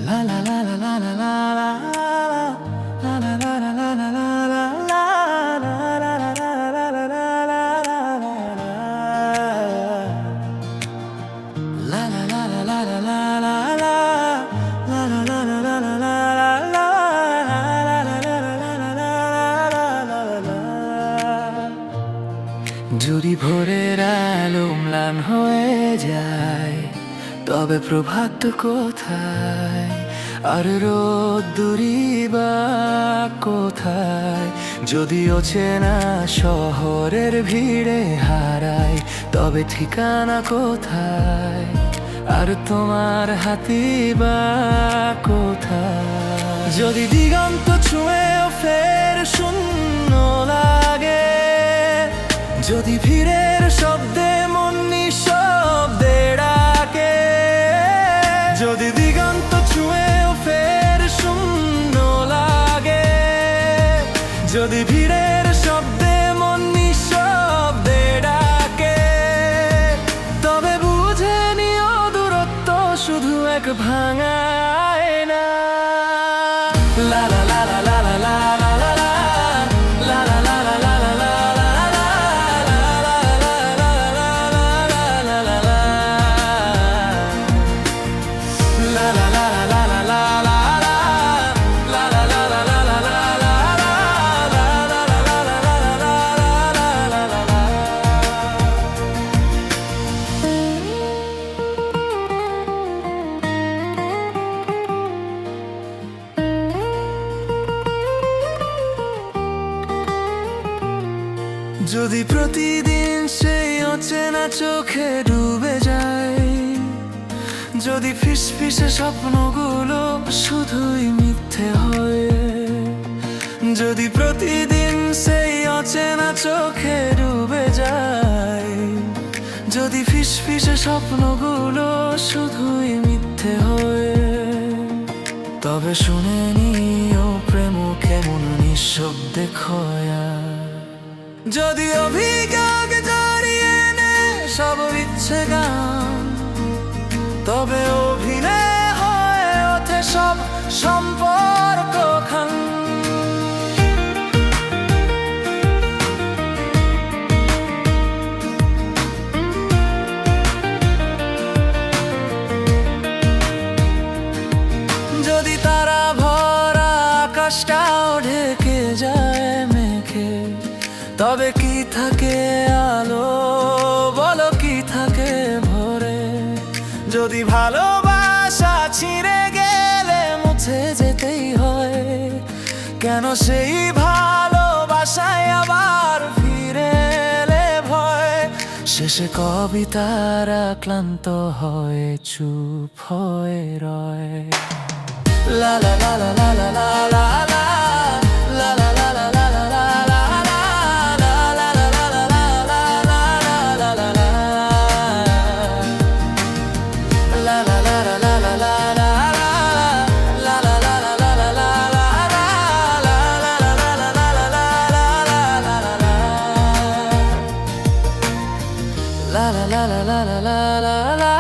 La la la la la la la la la la la la la la la la যদি ভোরের আলো ম্লান হয়ে যায় তবে প্রভাত কোথায় আর রোদ্দুরি বা কোথায় যদি অচেনা শহরের ভিড়ে হারায় তবে ঠিকানা কোথায় আর তোমার হাতি বা কোথায় যদি দিগন্ত ছুঁয়েও ফের শূন্য লাগে যদি ভিড়ের শব্দে মন নিঃশব্দে ডাকে যদি দিগন্ত ছুঁয়েও ফের শূন্য লাগে যদি ভিড়ের শব্দে মন নিঃশব্দে ডাকে তবে বুঝে নিও দূরত্ব শুধু এক ভাঙা আয়না লা লা লা লা লা লা লা লা লা লা লা লা লা লা লা যদি প্রতিদিন সেই অচেনা চোখে ডুবে যায় যদি ফিসফিসে স্বপ্নগুলো শুধুই মিথ্যে হয় যদি প্রতিদিন সেই অচেনা চোখে ডুবে যায় যদি ফিসফিসে স্বপ্নগুলো শুধুই মিথ্যে হয় তবে শুনে নিও প্রেম কেমন নিঃশব্দে খয়া যদি অভিজ্ঞান জড়িয়ে নে সব ইচ্ছে গান তবে অভিনয় হয়ে ওঠে সব সম্পর্ক খান যদি তারা ভরা আকাশটাও ঢেকে যায় মেঘে তবে কি থাকে আলো বলো কি থাকে ভরে যদি ভালোবাসা ছিঁড়ে গেলে মুছে যেতেই হয় কেন সেই ভালোবাসায় আবার ফিরে এলে ভয় শেষে কবিতারা ক্লান্ত হয়ে চুপ হয়ে রয় লা লা লা লা লা লা লা লা লা লা লা লা লা la la la la la la la la